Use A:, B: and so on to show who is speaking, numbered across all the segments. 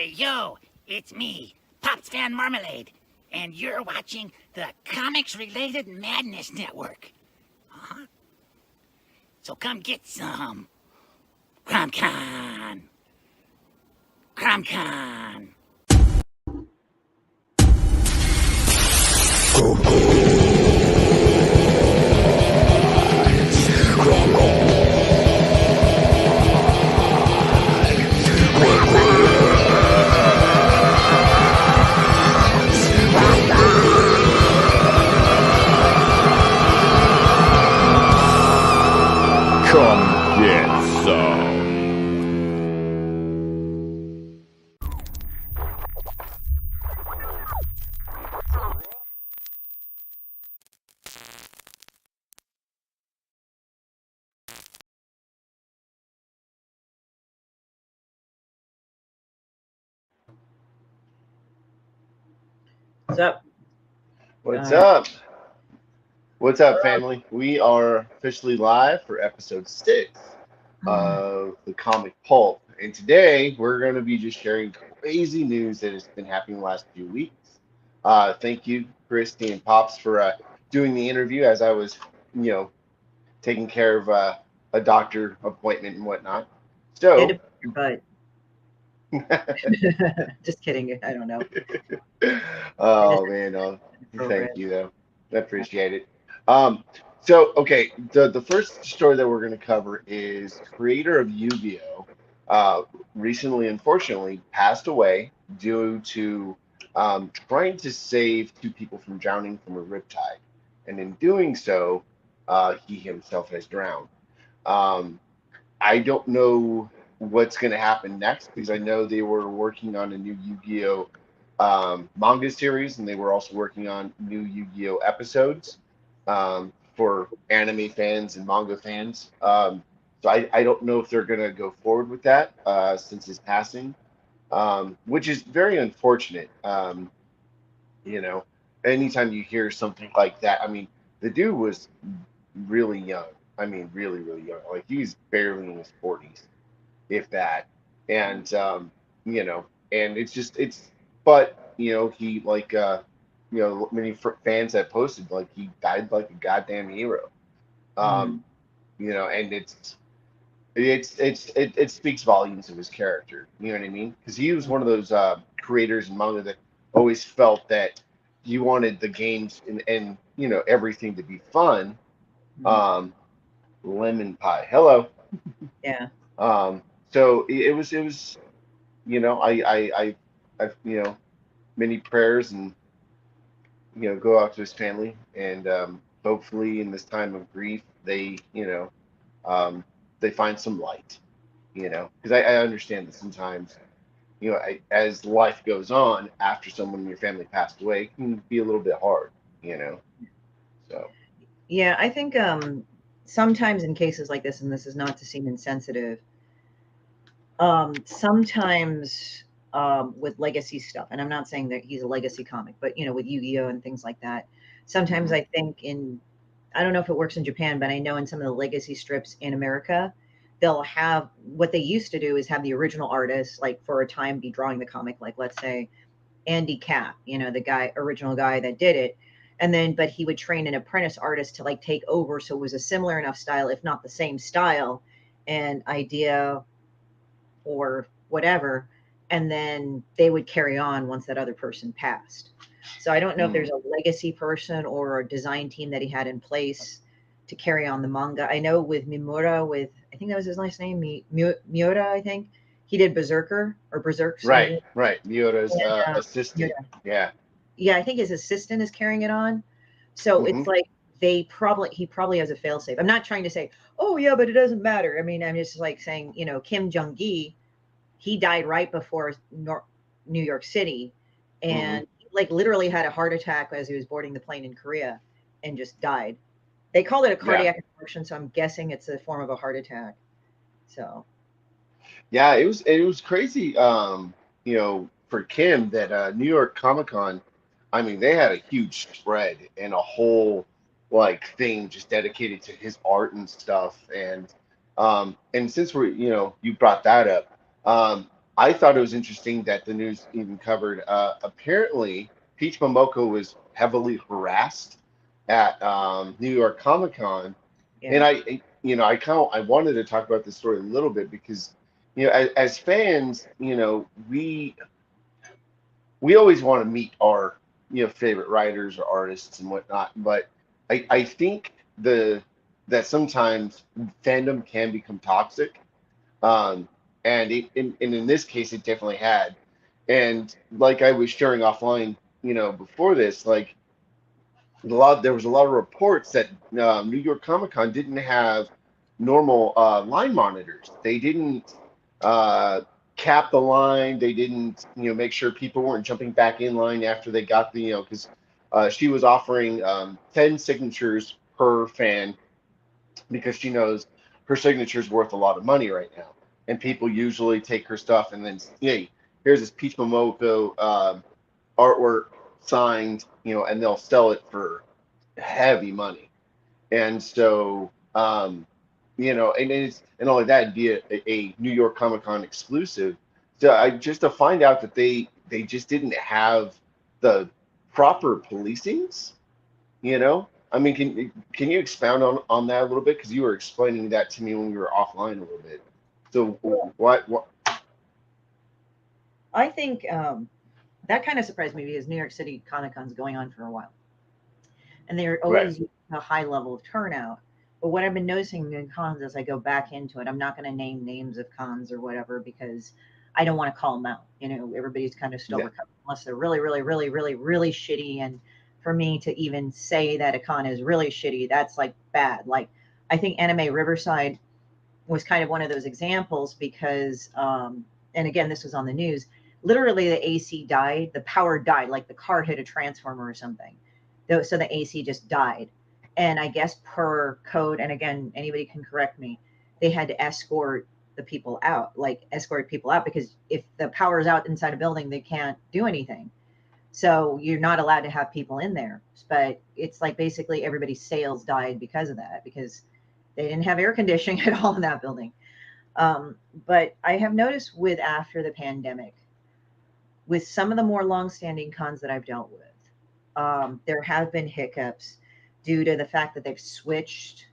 A: Hey, yo, it's me, Pops Fan Marmalade, and you're watching the Comics-Related Madness Network. Uh-huh. So come get some. CromCon. CromCon.
B: Come get some.
C: What's up?
D: What's up? What's up, family? We are officially live for episode 6 of the comic Pulp. And today we're going to be just sharing crazy news that has been happening the last few weeks. Thank you, Christie and Pops, for doing the interview as I was, taking care of a doctor appointment and whatnot. So,
C: But just kidding. I don't know.
D: Oh man, thank you though. I appreciate it. Okay, the first story that we're going to cover is creator of Yu-Gi-Oh! Recently, unfortunately, passed away due to trying to save 2 people from drowning from a riptide, and in doing so, he himself has drowned. I don't know what's going to happen next because I know they were working on a new Yu-Gi-Oh! Manga series, and they were also working on new Yu-Gi-Oh! Episodes for anime fans and manga fans. So I don't know if they're going to go forward with that since his passing, which is very unfortunate. Anytime you hear something like that, I mean, the dude was really young. I mean, really, really young. Like, he's barely in his 40s, if that. And, and but, he, many fans that posted, like, he died like a goddamn hero. And it speaks volumes of his character. You know what I mean? Because he was one of those creators in manga that always felt that you wanted the games and everything to be fun. Lemon pie. Hello.
C: Yeah.
D: So it was I many prayers and go out to his family and hopefully in this time of grief they they find some light, because I understand that sometimes as life goes on after someone in your family passed away, it can be a little bit hard, so
C: Yeah, I think sometimes in cases like this, and this is not to seem insensitive, sometimes with legacy stuff, and I'm not saying that he's a legacy comic, but with Yu-Gi-Oh! And things like that, sometimes I think I don't know if it works in Japan, but I know in some of the legacy strips in America, they'll have what they used to do is have the original artist, like for a time, be drawing the comic, like let's say Andy Capp, the original guy that did it. And then, but he would train an apprentice artist to like take over. So it was a similar enough style, if not the same style and idea or whatever. And then they would carry on once that other person passed. So I don't know if there's a legacy person or a design team that he had in place to carry on the manga. I know with Mimura, I think that was his last name, Miura, I think. He did Berserker or Berserk.
D: Right. Miura's assistant. Yeah.
C: Yeah, I think his assistant is carrying it on. So it's like he probably has a failsafe. I'm not trying to say, oh yeah, but it doesn't matter. I mean, I'm just like saying, Kim Jong-gi, he died right before New York City, and like literally had a heart attack as he was boarding the plane in Korea, and just died. They called it a cardiac infarction, so I'm guessing it's a form of a heart attack. So.
D: Yeah, it was crazy. For Kim that New York Comic Con, I mean, they had a huge spread and a whole like thing just dedicated to his art and stuff. And since you brought that up, I thought it was interesting that the news even covered. Apparently, Peach Momoko was heavily harassed at New York Comic Con, and
C: Yeah.
D: I wanted to talk about this story a little bit because, as fans, we always want to meet our favorite writers or artists and whatnot, but I think that sometimes fandom can become toxic, um, and in this case, it definitely had. And like I was sharing offline, before this, like there was a lot of reports that New York Comic Con didn't have normal line monitors. They didn't uh, cap the line. They didn't, make sure people weren't jumping back in line after they got because she was offering 10 signatures per fan because she knows her signature's worth a lot of money right now. And people usually take her stuff and then, hey, here's this Peach Momoko artwork signed, and they'll sell it for heavy money. And so, and all of that be a New York Comic Con exclusive. So I just to find out that they just didn't have the proper policings, I mean, can you expound on that a little bit? Because you were explaining that to me when we were offline a little bit. So what?
C: I think that kind of surprised me because New York City Comic Con's going on for a while, and they're
D: Right.
C: always a high level of turnout. But what I've been noticing in cons as I go back into it, I'm not going to name names of cons or whatever because I don't want to call them out. Everybody's kind of still
D: Yeah.
C: recovering unless they're really, really, really, really, really shitty. And for me to even say that a con is really shitty, that's like bad. Like I think Anime Riverside was kind of one of those examples because, and again, this was on the news. Literally, the AC died, the power died, like the car hit a transformer or something. So the AC just died. And I guess per code, and again, anybody can correct me, they had to escort the people out, like escort people out, because if the power is out inside a building, they can't do anything. So you're not allowed to have people in there. But it's like basically everybody's sales died because of that, because they didn't have air conditioning at all in that building. But I have noticed with after the pandemic, with some of the more longstanding cons that I've dealt with, there have been hiccups due to the fact that they've switched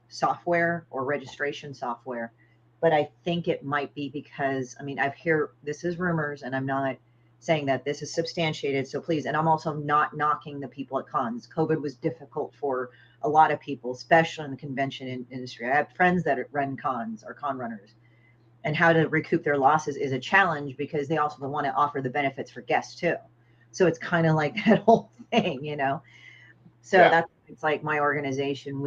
C: software or registration software. But I think it might be because, I mean, I've heard this is rumors, and I'm not saying that this is substantiated. So please, and I'm also not knocking the people at cons. COVID was difficult for a lot of people, especially in the convention industry. I have friends that run cons or con runners, and how to recoup their losses is a challenge because they also want to offer the benefits for guests too. So it's kind of like that whole thing. So
D: Yeah.
C: that's it's like my organization.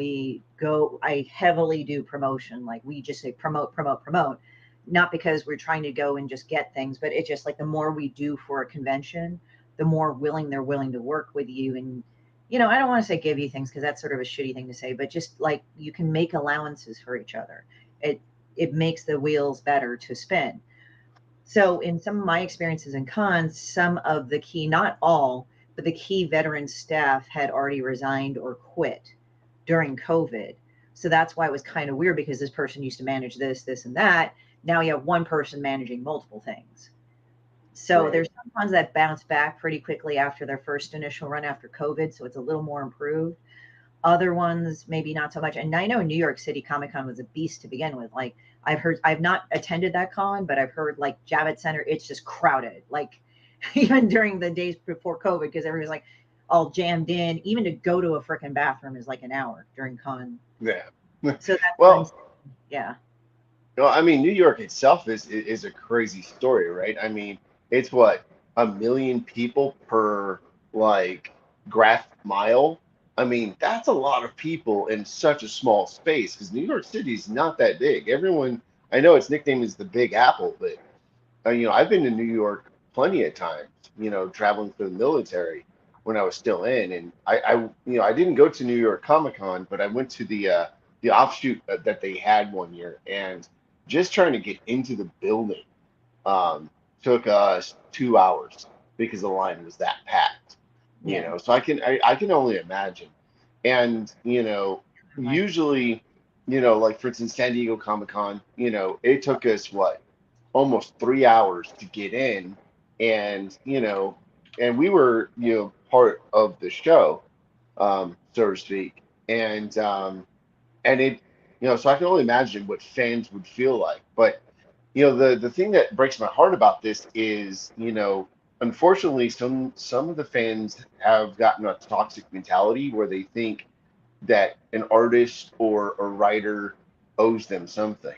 C: I heavily do promotion. Like we just say promote, promote, promote. Not because we're trying to go and just get things, but it's just like the more we do for a convention, the more they're willing to work with you. And I don't want to say give you things because that's sort of a shitty thing to say, but just like you can make allowances for each other. It makes the wheels better to spin. So in some of my experiences in cons, some of the key, not all, but the key veteran staff had already resigned or quit during COVID. So that's why it was kind of weird because this person used to manage this, this, and that. Now you have one person managing multiple things. So
D: Right.
C: there's some ones that bounce back pretty quickly after their first initial run after COVID. So it's a little more improved. Other ones, maybe not so much. And I know New York City Comic Con was a beast to begin with. Like I've not attended that con, but I've heard like Javits Center, it's just crowded. Like even during the days before COVID, because everyone's like all jammed in. Even to go to a freaking bathroom is like an hour during con.
D: Yeah.
C: So that's
D: Well,
C: yeah.
D: no, I mean, New York itself is a crazy story, right? I mean, it's what, 1 million people per like graph mile. I mean, that's a lot of people in such a small space because New York City is not that big. Everyone, I know its nickname is the Big Apple, but I've been to New York plenty of times, traveling for the military when I was still in, and I didn't go to New York Comic Con, but I went to the offshoot that they had one year, and just trying to get into the building um, took us 2 hours because the line was that packed.
C: Yeah.
D: So I can only imagine, and
C: Right.
D: usually, like for instance, San Diego Comic Con, it took us what? almost 3 hours to get in, and and we were part of the show, so to speak, and it so I can only imagine what fans would feel like. But the thing that breaks my heart about this is unfortunately some of the fans have gotten a toxic mentality where they think that an artist or a writer owes them something.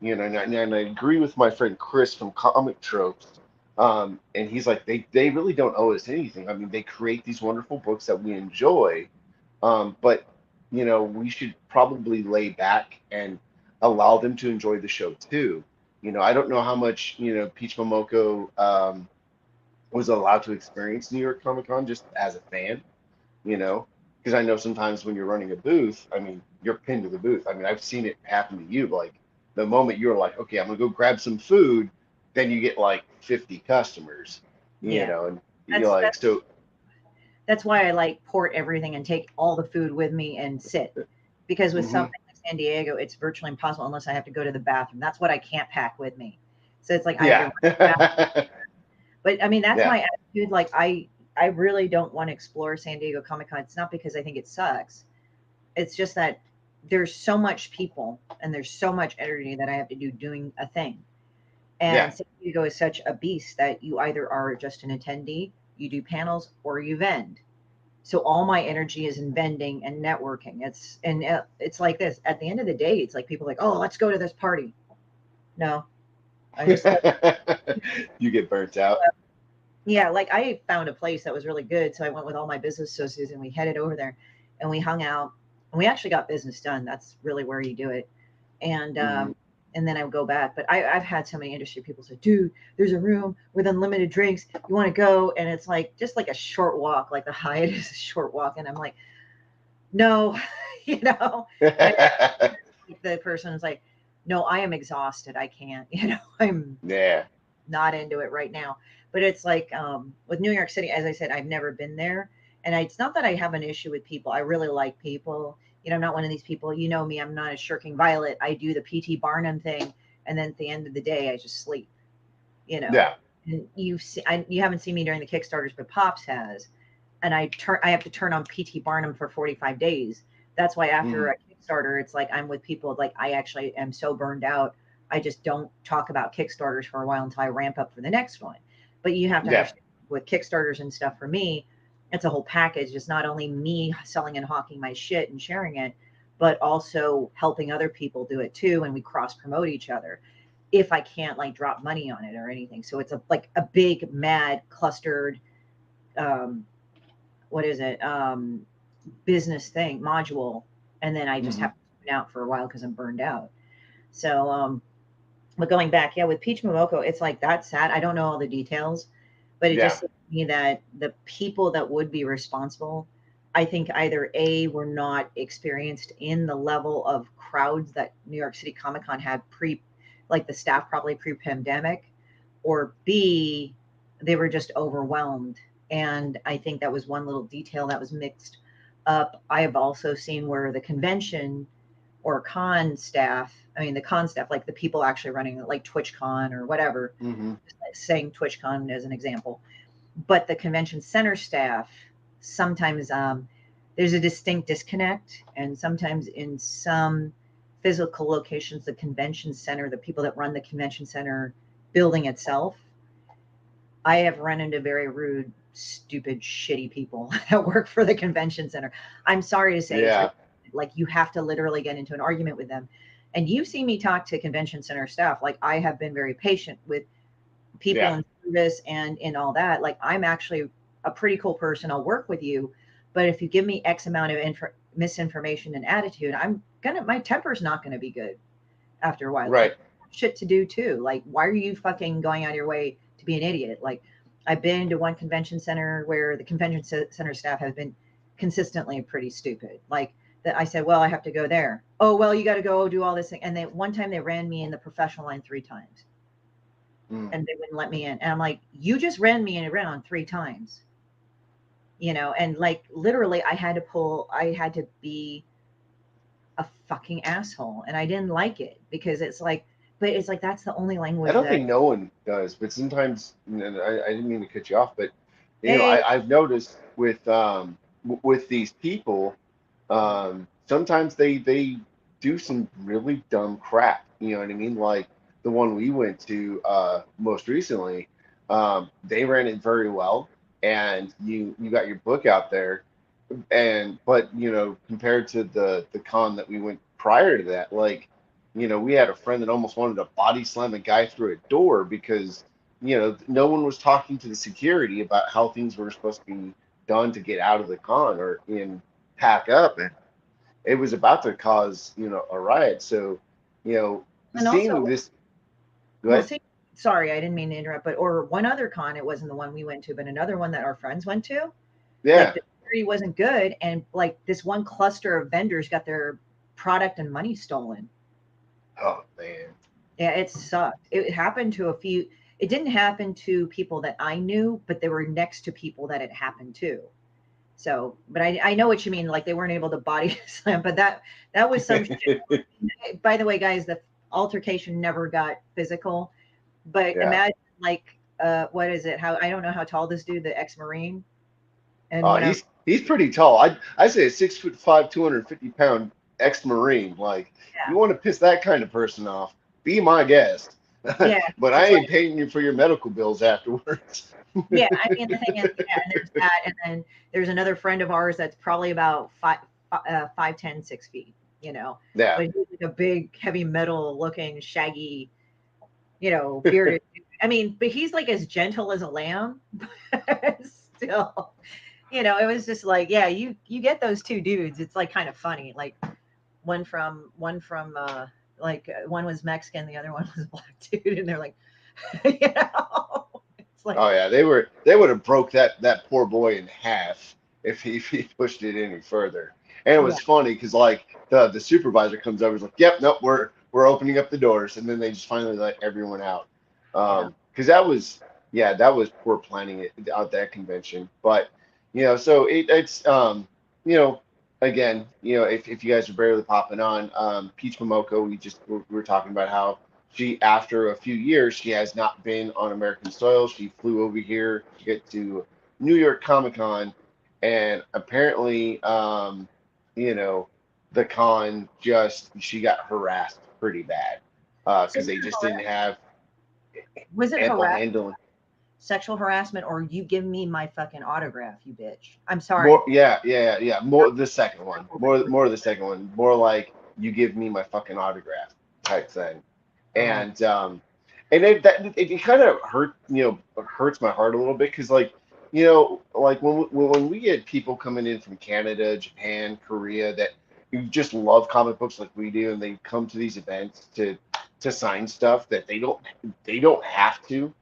D: And I agree with my friend Chris from Comic Tropes. And he's like, they really don't owe us anything. I mean, they create these wonderful books that we enjoy, but we should probably lay back and allow them to enjoy the show too. I don't know how much Peach Momoko was allowed to experience New York Comic Con just as a fan, because I know sometimes when you're running a booth, I mean, you're pinned to the booth. I mean, I've seen it happen to you. Like the moment you're like, okay, I'm gonna go grab some food, then you get like 50 customers, and you're like, so.
C: That's why I like port everything and take all the food with me and sit, because with something like San Diego, it's virtually impossible unless I have to go to the bathroom. That's what I can't pack with me. So it's like I have to. But I mean, that's my attitude. Like I really don't want to explore San Diego Comic Con. It's not because I think it sucks. It's just that there's so much people and there's so much energy that I have to do doing a thing. And San Diego is such a beast that you either are just an attendee, you do panels, or you vend. So all my energy is in vending and networking. It's like this. At the end of the day, it's like people are like, oh, let's go to this party. No, I just
D: you get burnt out.
C: Yeah, like I found a place that was really good, so I went with all my business associates and we headed over there, and we hung out, and we actually got business done. That's really where you do it, and then I would go back. But I've had so many industry people say, dude, there's a room with unlimited drinks. You want to go? And it's like just like a short walk, like the Hyatt is a short walk, and I'm like, no, And the person is like, no, I am exhausted. I can't, I'm not into it right now. But it's like with New York City, as I said, I've never been there. And it's not that I have an issue with people. I really like people. I'm not one of these people, me, I'm not a shirking violet. I do the PT Barnum thing. And then at the end of the day, I just sleep,
D: Yeah.
C: And you haven't seen me during the Kickstarters, but Pops has. And I have to turn on PT Barnum for 45 days. That's why after a Kickstarter, it's like I'm with people like I actually am so burned out. I just don't talk about Kickstarters for a while until I ramp up for the next one. But you have to understand with Kickstarters and stuff, for me, it's a whole package. It's not only me selling and hawking my shit and sharing it, but also helping other people do it too. And we cross promote each other if I can't like drop money on it or anything. So it's like a big, mad, clustered, business thing module. And then I just have to tune out for a while because I'm burned out. So, but going back, with Peach Momoko, it's like that's sad. I don't know all the details, but it just seems to me that the people that would be responsible, I think either A, were not experienced in the level of crowds that New York City Comic Con had like the staff probably pre-pandemic, or B, they were just overwhelmed. And I think that was one little detail that was mixed up. I have also seen where the convention or con staff, the con staff, like the people actually running like TwitchCon or whatever, saying TwitchCon as an example, but the convention center staff, sometimes there's a distinct disconnect. And sometimes in some physical locations, the convention center, the people that run the convention center building itself, I have run into very rude, stupid, shitty people that work for the convention center. I'm sorry to say, it's like you have to literally get into an argument with them. And you've seen me talk to convention center staff. Like I have been very patient with people in service and in all that. Like I'm actually a pretty cool person. I'll work with you. But if you give me X amount of misinformation and attitude, my temper's not going to be good after a while.
D: Right.
C: Like, shit to do too. Like, why are you fucking going out of your way to be an idiot? Like I've been to one convention center where the convention center staff has been consistently pretty stupid. Like that I said, well, I have to go there. Oh, well, you got to go do all this thing. And one time they ran me in the professional line 3 times and they wouldn't let me in. And I'm like, you just ran me around 3 times, and like, literally I had to be a fucking asshole. And I didn't like it because it's like, but it's like that's the only
D: I
C: language
D: don't
C: that
D: think no one does, but sometimes, and I didn't mean to cut you off, but
C: they
D: I've noticed with these people, sometimes they do some really dumb crap. You know what I mean? Like the one we went to most recently, they ran it very well, and you got your book out there, and but compared to the con that we went prior to that, like we had a friend that almost wanted to body slam a guy through a door because no one was talking to the security about how things were supposed to be done to get out of the con or in pack up, and it was about to cause a riot. So you know
C: and
D: seeing
C: also
D: this. Go
C: well
D: ahead.
C: see sorry, I didn't mean to interrupt, but or one other con, it wasn't the one we went to, but another one that our friends went to, like
D: Yeah.
C: the security wasn't good, and like this one cluster of vendors got their product and money stolen.
D: Oh man.
C: Yeah, it sucked. It happened to a few. It didn't happen to people that I knew, but they were next to people that it happened to. So, but I know what you mean. Like they weren't able to body slam, but that was some shit. By the way, guys, the altercation never got physical. But
D: Yeah.
C: imagine like what is it? How I don't know how tall this dude, the ex-Marine, and
D: Oh,
C: when I
D: he's pretty tall. I say a 6'5", 250-pound ex-Marine. Like,
C: yeah
D: you want to piss that kind of person off, be my guest.
C: yeah
D: But I
C: it's like
D: ain't paying you for your medical bills afterwards.
C: yeah. I mean the thing is yeah, and there's that, and then there's another friend of ours that's probably about 5'10", 6 feet.
D: Yeah.
C: But he's like a big heavy metal looking shaggy bearded. I mean, but he's like as gentle as a lamb. But still, it was just like, yeah, you get those two dudes. It's like kind of funny. Like one from one was Mexican, the other one was a black dude, and they're like, it's like,
D: Oh yeah, they would have broke that poor boy in half if he pushed it any further. And it
C: yeah,
D: was funny because like the supervisor comes over, and is like, "Yep, nope, we're opening up the doors," and then they just finally let everyone out.
C: yeah.
D: Because that was poor planning at that convention. But so it's you know again, if you guys are barely popping on, Peach Momoko, we were talking about how she, after a few years, she has not been on American soil. She flew over here to get to New York Comic Con, and apparently, you know, the con she got harassed pretty bad
C: So
D: because they just didn't have
C: was it
D: ample handling.
C: sexual harassment, or you give me my fucking autograph, you bitch? I'm sorry.
D: More, yeah. More the second one. More the second one. More like you give me my fucking autograph type thing.
C: Oh,
D: And it kind of hurts my heart a little bit because like when we get people coming in from Canada, Japan, Korea that who just love comic books like we do, and they come to these events to sign stuff that they don't have to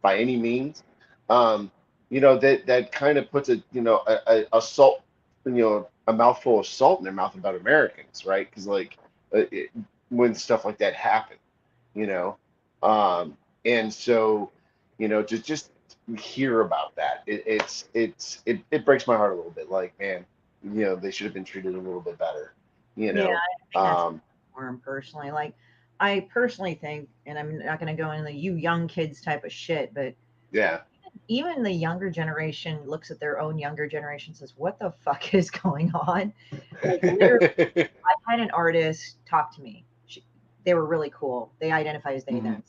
D: by any means. um that kind of puts a salt, a mouthful of salt in their mouth about Americans, right? Because like when stuff like that happens, you know. And so, just hear about that. It breaks my heart a little bit. Like, man, they should have been treated a little bit better, you
C: yeah,
D: know.
C: I think that's
D: Um,
C: for him personally. Like, I personally think, and I'm not going to go into the you young kids type of shit, but
D: yeah.
C: even the younger generation looks at their own younger generation and says, "What the fuck is going on?" Like, literally, I had an artist talk to me. They were really cool. They identify as they
D: Mhm.
C: them,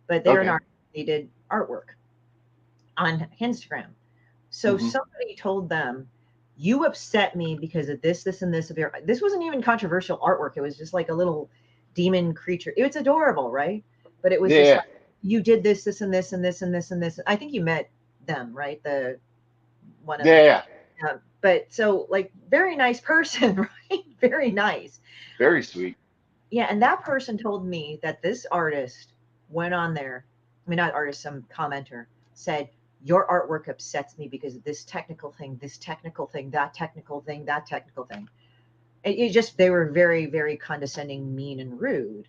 C: but they're an
D: Okay.
C: artist. They did artwork on Instagram. So
D: Hmm.
C: somebody told them, "You upset me because of this, this, and this of your." This wasn't even controversial artwork. It was just like a little demon creature. It's adorable, right? But it was just
D: Yeah.
C: like, you did this, this, and this, and this, and this, and this. I think you met them, right? The one of
D: Yeah. Yeah.
C: but so like very nice person, right? Very nice.
D: Very sweet.
C: Yeah, and that person told me that this artist went on there. I mean, not artist, some commenter said, "Your artwork upsets me because of this technical thing, this technical thing, that technical thing, that technical thing." It just, they were very, very condescending, mean, and rude.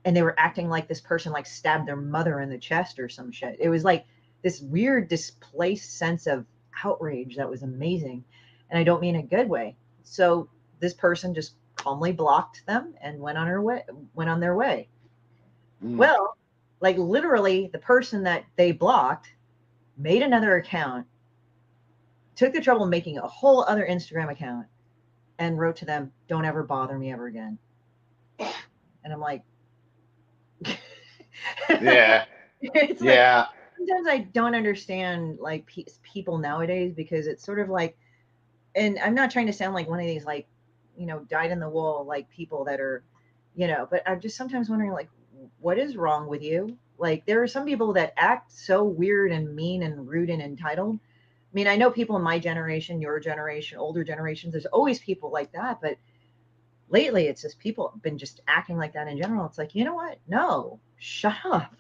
C: And they were acting like this person like stabbed their mother in the chest or some shit. It was like this weird, displaced sense of outrage that was amazing. And I don't mean a good way. So this person just calmly blocked them and went on their way. Well, like literally the person that they blocked made another account, took the trouble of making a whole other Instagram account, and wrote to them, "Don't ever bother me ever again." And I'm like,
D: Yeah.
C: it's like
D: Yeah.
C: sometimes I don't understand like people nowadays, because it's sort of like, and I'm not trying to sound like one of these like, dyed in the wool like people that are, but I'm just sometimes wondering like, what is wrong with you? Like there are some people that act so weird and mean and rude and entitled. I mean, I know people in my generation, your generation, older generations, there's always people like that, but lately it's just people have been just acting like that in general. It's like, you know what? No, shut up.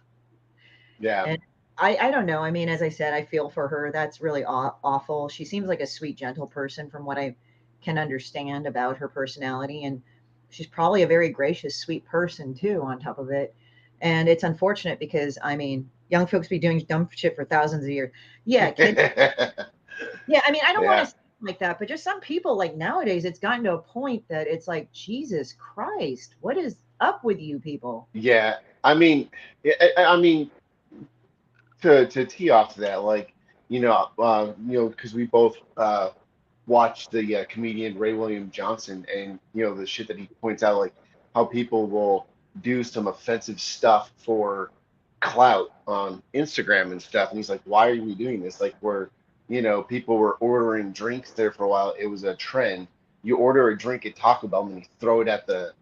D: Yeah.
C: And I don't know. I mean, as I said, I feel for her. That's really awful. She seems like a sweet, gentle person from what I can understand about her personality. And she's probably a very gracious, sweet person too, on top of it. And it's unfortunate because, I mean, young folks be doing dumb shit for thousands of years. Yeah, kids. Yeah, I mean, I don't want to
D: Yeah.
C: say like that, but just some people like nowadays, it's gotten to a point that it's like, Jesus Christ, what is up with you people?
D: Yeah. I mean, I mean, to tee off to that, like, because we both watched the comedian Ray William Johnson, and the shit that he points out, like how people will do some offensive stuff for clout on Instagram and stuff, and he's like, why are we doing this? Like, people were ordering drinks there for a while. It was a trend. You order a drink at Taco Bell and you throw it at the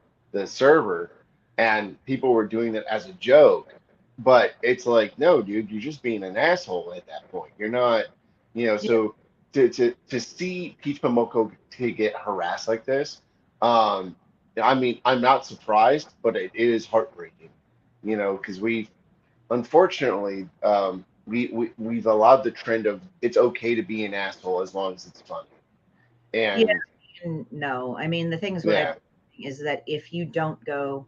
D: server, and people were doing that as a joke. But it's like, no, dude, you're just being an asshole at that point. You're not,
C: Yeah,
D: so to see Peach Momoko to get harassed like this, um, I mean, I'm not surprised, but it is heartbreaking, because we've unfortunately we've allowed the trend of it's okay to be an asshole as long as it's funny.
C: yeah.
D: And
C: No, I mean the thing is what I
D: yeah,
C: is that if you don't go,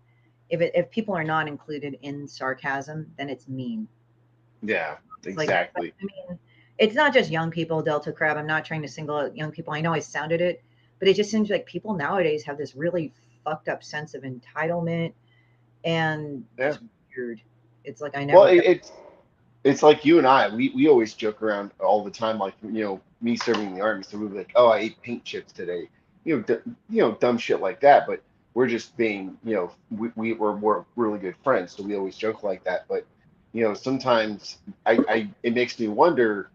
C: if people are not included in sarcasm, then it's mean.
D: yeah,
C: It's like, but,
D: exactly.
C: I mean, it's not just young people, Delta Crab. I'm not trying to single out young people. I know I sounded it, but it just seems like people nowadays have this really fucked up sense of entitlement and
D: Yeah.
C: just weird. It's like I
D: Well,
C: never felt.
D: it's like you and I, we always joke around all the time, like me serving in the army, so we were like, oh, I ate paint chips today, dumb shit like that. But we're just being, we're really good friends, so we always joke like that. But sometimes I it makes me wonder,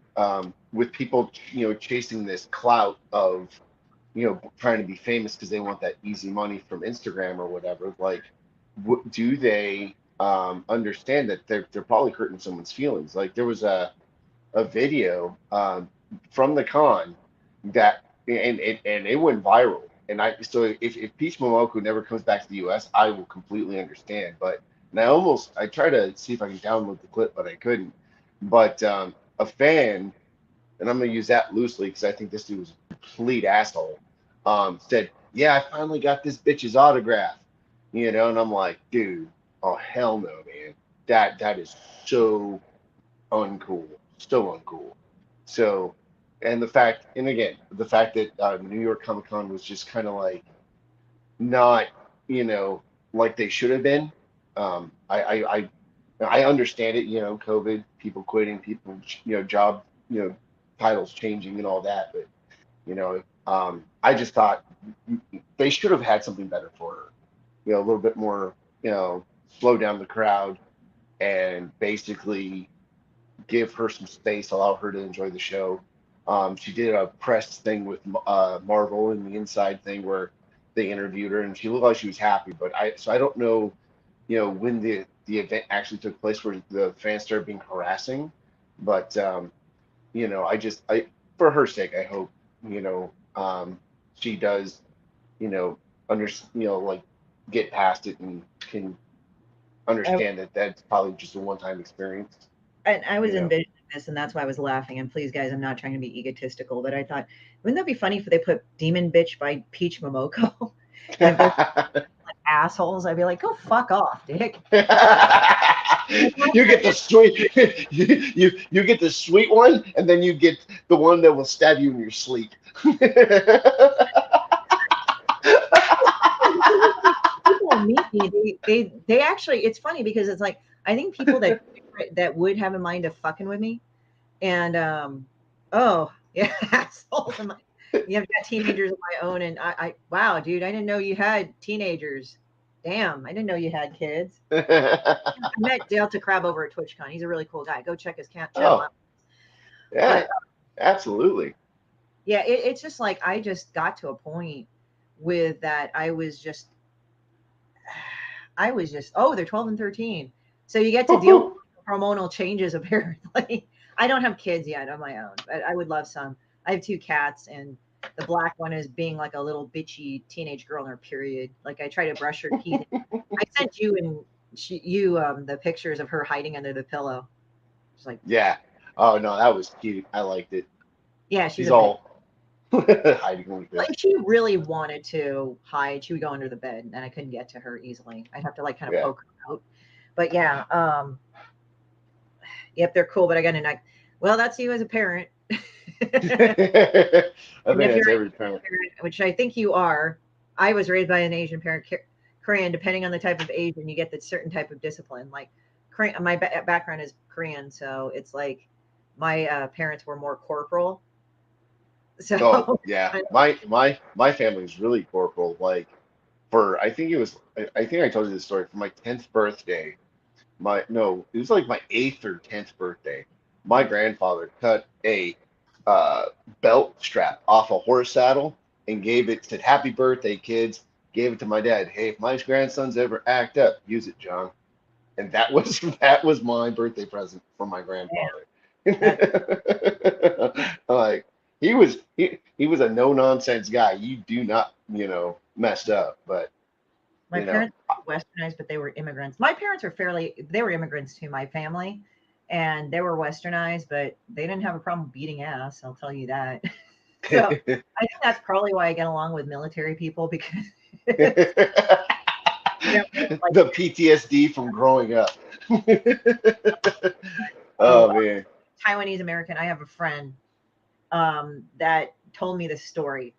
D: with people, chasing this clout of, trying to be famous because they want that easy money from Instagram or whatever. Like, do they understand that they're probably hurting someone's feelings? Like there was a video from the con that and it went viral. And if Peach Momoko never comes back to the U.S., I will completely understand. But and I tried to see if I can download the clip, but I couldn't. But a fan, and I'm gonna use that loosely because I think this dude was a complete asshole. Said, "Yeah, I finally got this bitch's autograph," and I'm like, "Dude, oh hell no, man! That is so uncool, so uncool." So, and again, the fact that New York Comic Con was just kind of like not, like they should have been. I understand it, COVID, people quitting, people, job, titles changing and all that, but I just thought they should have had something better for her, a little bit more, slow down the crowd and basically give her some space, allow her to enjoy the show. She did a press thing with Marvel in the inside thing where they interviewed her, and she looked like she was happy. But I don't know, when the event actually took place where the fans started being harassing. But I for her sake, I hope she does, you know, like get past it and can understand that that's probably just a one-time experience.
C: And I was
D: You know.
C: envisioning this, and that's why I was laughing. And please, guys, I'm not trying to be egotistical, but I thought, wouldn't that be funny if they put "Demon Bitch" by Peach Momoko, and both like assholes? I'd be like, go fuck off, dick.
D: You get the sweet you get the sweet one, and then you get the one that will stab you in your sleep.
C: People meet me, they actually, it's funny because it's like, I think people that would have in mind of fucking with me, and oh yeah, assholes. You have got teenagers of my own, and I wow, dude, I didn't know you had teenagers. Damn, I didn't know you had kids. I met Delta Crab over at TwitchCon. He's a really cool guy. Go check his channel
D: Oh,
C: out.
D: yeah,
C: But
D: absolutely.
C: yeah, it's just like I just got to a point with that. I was just, oh, they're 12 and 13. So you get to deal with hormonal changes, apparently. I don't have kids yet on my own, but I would love some. I have 2 cats, and the black one is being like a little bitchy teenage girl in her period. Like I try to brush her teeth. I sent you the pictures of her hiding under the pillow. It's like,
D: Yeah. Oh no, that was cute. I liked it.
C: yeah, she's
D: She's
C: a
D: all hiding like
C: Like,
D: this.
C: if she really wanted to hide, she would go under the bed, and I couldn't get to her easily. I'd have to like kind of
D: Yeah.
C: poke her out. But yeah, yep, they're cool. But I got to like, well, that's you as a parent.
D: I think that's every parent.
C: Which I think you are. I was raised by an Asian parent, Korean. Depending on the type of Asian, you get the certain type of discipline. Like Korean, my background is Korean, so it's like my parents were more corporal. So
D: Oh yeah, my family's really corporal. Like I think I told you this story for my 10th birthday. It was like my 8th or 10th birthday. My grandfather cut a belt strap off a horse saddle and said, "Happy birthday, kids." Gave it to my dad. Hey, if my grandsons ever act up, use it, John. And that was my birthday present from my grandfather. Like he was a no nonsense guy. You do not, messed up, but
C: my parents were westernized, but they were immigrants. My parents they were immigrants to my family, and they were westernized, but they didn't have a problem beating ass. I'll tell you that. So I think that's probably why I get along with military people, because
D: the PTSD from growing up. Oh man.
C: Taiwanese American. I have a friend that told me this story,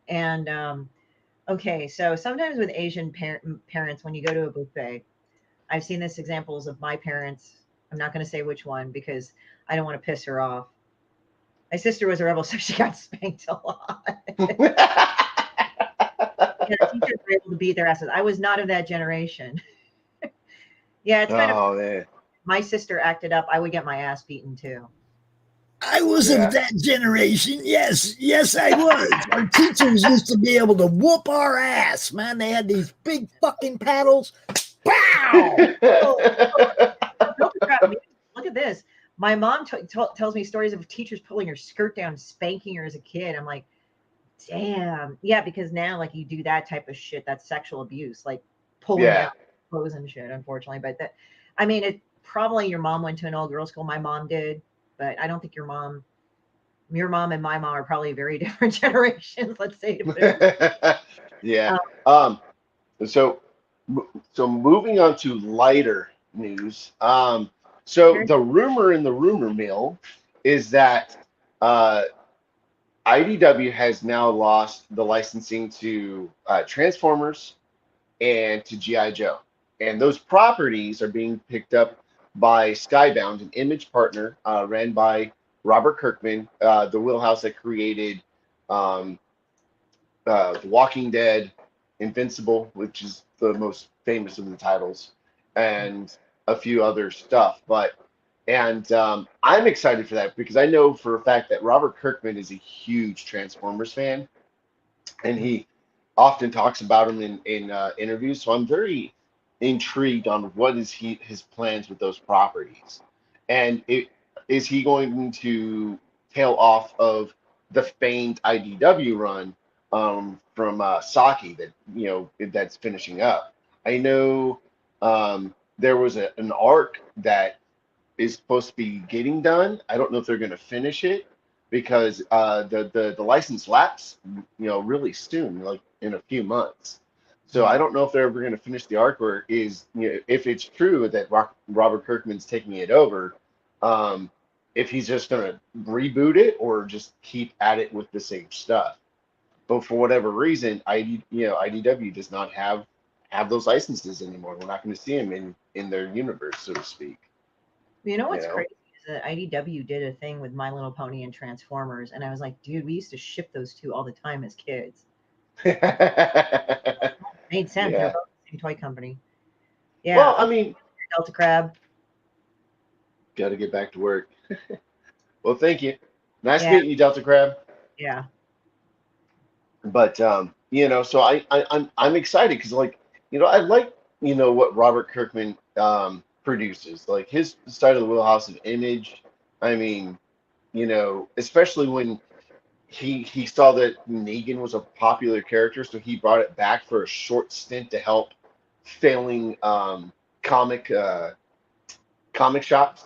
C: and okay, so sometimes with Asian parents, when you go to a buffet, I've seen this examples of my parents. I'm not going to say which one because I don't want to piss her off. My sister was a rebel, so she got spanked a lot. Yeah, teachers were able to beat their asses. I was not of that generation. Yeah, it's kind of.
D: Man.
C: My sister acted up. I would get my ass beaten too.
E: I was of that generation. Yes, I was. Our teachers used to be able to whoop our ass, man. They had these big fucking paddles. Pow!
C: Look at this. My mom tells me stories of teachers pulling her skirt down, spanking her as a kid. I'm like, damn. Yeah, because now, like, you do that type of shit, that's sexual abuse, like pulling down clothes and shit, unfortunately. But it probably your mom went to an all-girls school. My mom did, but I don't think your mom and my mom are probably very different generations, let's say.
D: Yeah. So moving on to lighter news. So the rumor in the rumor mill is that IDW has now lost the licensing to Transformers and to G.I. Joe. And those properties are being picked up by Skybound, an Image partner ran by Robert Kirkman, the wheelhouse that created The Walking Dead, Invincible, which is the most famous of the titles, and a few other stuff. I'm excited for that because I know for a fact that Robert Kirkman is a huge Transformers fan, and he often talks about them in interviews. So I'm very intrigued on what is his plans with those properties, and is he going to tail off of the famed IDW run from Saki that's finishing up. I know there was an arc that is supposed to be getting done. I don't know if they're going to finish it because the license lapse, really soon, like in a few months. So I don't know if they're ever going to finish the arc, or if it's true that Robert Kirkman's taking it over, if he's just going to reboot it or just keep at it with the same stuff. But for whatever reason, IDW does not have have those licenses anymore. We're not going to see them in their universe, so to speak.
C: You know what's crazy is that IDW did a thing with My Little Pony and Transformers, and I was like, dude, we used to ship those two all the time as kids. Made sense. They're both the same toy company. Yeah.
D: Well, I mean,
C: Delta Crab.
D: Got to get back to work. Well, thank you. Nice meeting you, Delta Crab.
C: Yeah.
D: But you know, so I'm excited because, like, you know, I like, you know, what Robert Kirkman produces, like his side of the wheelhouse of Image. I mean, you know, especially when he saw that Negan was a popular character, so he brought it back for a short stint to help failing comic shops,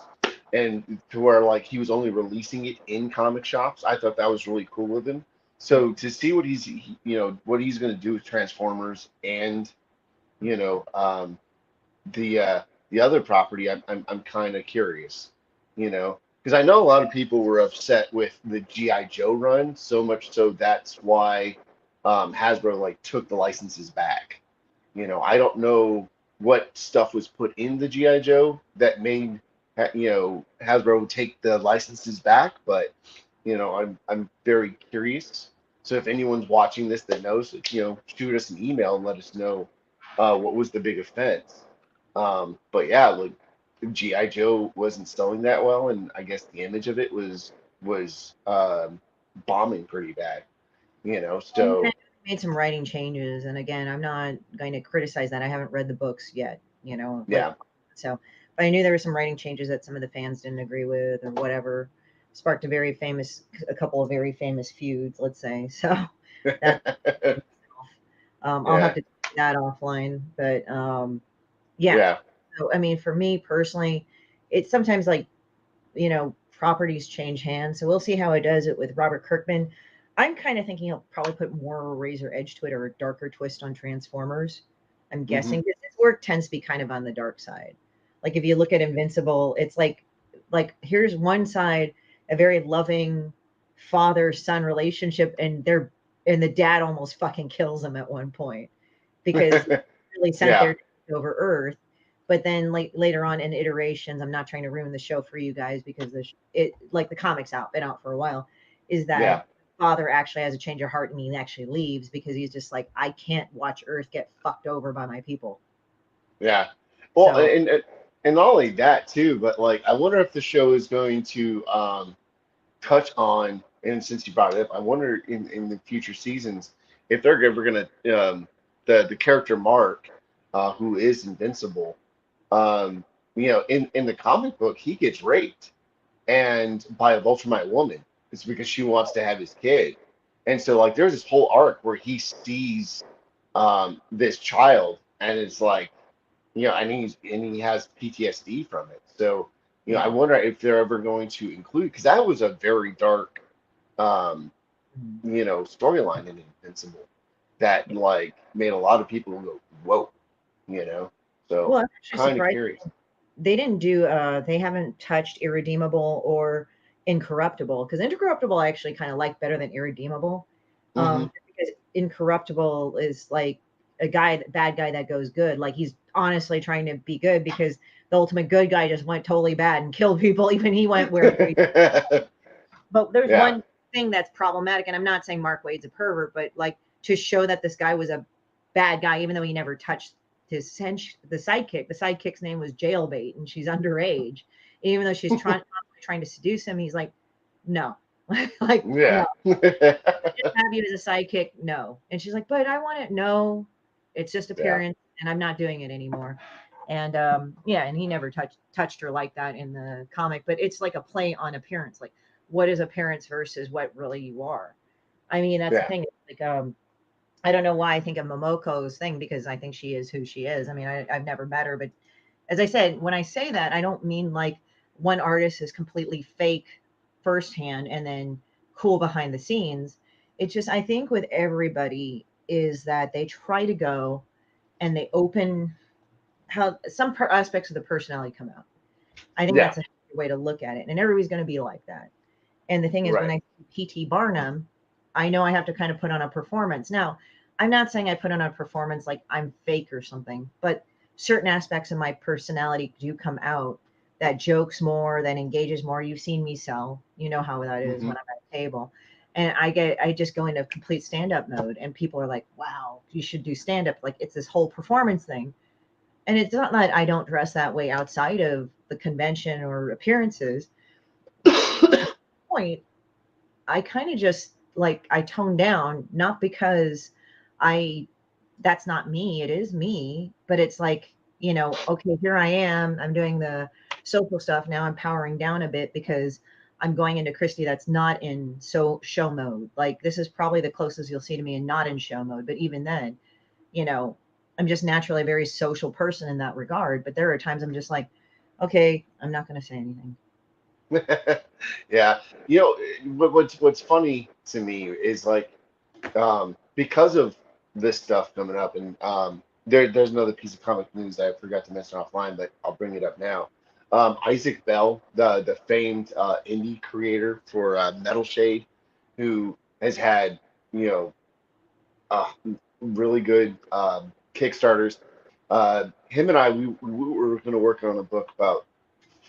D: and to where, like, he was only releasing it in comic shops. I thought that was really cool of him. So to see what he's going to do with Transformers and, you know, the other property, I'm kind of curious, you know, because I know a lot of people were upset with the G.I. Joe run, so much so that's why Hasbro, like, took the licenses back. You know, I don't know what stuff was put in the G.I. Joe that made, you know, Hasbro take the licenses back, but, you know, I'm very curious. So if anyone's watching this that knows, you know, shoot us an email and let us know what was the big offense. But yeah, like, G.I. Joe wasn't selling that well, and I guess the image of it was bombing pretty bad, you know. So
C: made some writing changes, and again, I'm not going to criticize that. I haven't read the books yet, you know.
D: Yeah.
C: So, but I knew there were some writing changes that some of the fans didn't agree with, or whatever. Sparked a couple of very famous feuds, let's say. So that I'll have to take that offline, but yeah. So I mean, for me personally, it's sometimes, like, you know, properties change hands. So we'll see how it does it with Robert Kirkman. I'm kind of thinking he'll probably put more of a razor edge to it, or a darker twist on Transformers. I'm guessing because his work tends to be kind of on the dark side. Like if you look at Invincible, it's like here's one side, a very loving father-son relationship, and the dad almost fucking kills him at one point because he really sent there to take over Earth. But then, like, later on in iterations, I'm not trying to ruin the show for you guys because the comic's been out for a while, is that father actually has a change of heart and he actually leaves because he's just like, I can't watch Earth get fucked over by my people.
D: Yeah. Well, so, and not only that too, but, like, I wonder if the show is going to touch on, and since you brought it up, I wonder in the future seasons if they're ever going to the character Mark, who is Invincible. You know, in the comic book, he gets raped and by a Ultramite woman. It's because she wants to have his kid. And so, like, there's this whole arc where he sees this child, and it's like, you know, and he has PTSD from it. So, you know, I wonder if they're ever going to include, because that was a very dark you know, storyline in Invincible that, like, made a lot of people go, whoa, you know. So, well, kind of curious.
C: They didn't do they haven't touched Irredeemable or Incorruptible, because Incorruptible I actually kind of like better than Irredeemable, because Incorruptible is like a bad guy that goes good. Like, he's honestly trying to be good because the ultimate good guy just went totally bad and killed people. Even he went where. But there's one thing that's problematic, and I'm not saying Mark Waid's a pervert, but, like, to show that this guy was a bad guy, even though he never touched the sidekick. The sidekick's name was Jailbait, and she's underage. Even though she's trying to seduce him, he's like, no. Like, no. Just have you as a sidekick, no. And she's like, but I want it. No, it's just appearance, and I'm not doing it anymore. And and he never touched her like that in the comic, but it's like a play on appearance. Like, what is appearance versus what really you are? I mean, that's the thing. Like, I don't know why I think of Momoko's thing, because I think she is who she is. I mean, I've never met her, but as I said, when I say that, I don't mean like one artist is completely fake firsthand and then cool behind the scenes. It's just, I think with everybody is that they try to go and they open how some aspects of the personality come out. I think that's a way to look at it, and everybody's going to be like that. And the thing is, when I see P.T. Barnum, I know I have to kind of put on a performance. Now, I'm not saying I put on a performance like I'm fake or something, but certain aspects of my personality do come out that jokes more, that engages more. You've seen me sell. You know how that is
D: Mm-hmm.
C: when I'm at a table. And I just go into complete stand-up mode and people are like, wow, you should do stand-up. Like it's this whole performance thing. And it's not that I don't dress that way outside of the convention or appearances. Point, I kind of just like I tone down, not because I that's not me, it is me, but it's like, okay, here I am, I'm doing the social stuff now, I'm powering down a bit because I'm going into Christie that's not in show mode. Like this is probably the closest you'll see to me and not in show mode, but even then, you know, I'm just naturally a very social person in that regard, but there are times I'm just like, okay, I'm not going to say anything.
D: Yeah, what's funny to me is like because of this stuff coming up, and there's another piece of comic news that I forgot to mention offline, but I'll bring it up now. Isaac Bell, the famed indie creator for Metal Shade, who has had you know uh, really good Kickstarters. Him and we were going to work on a book about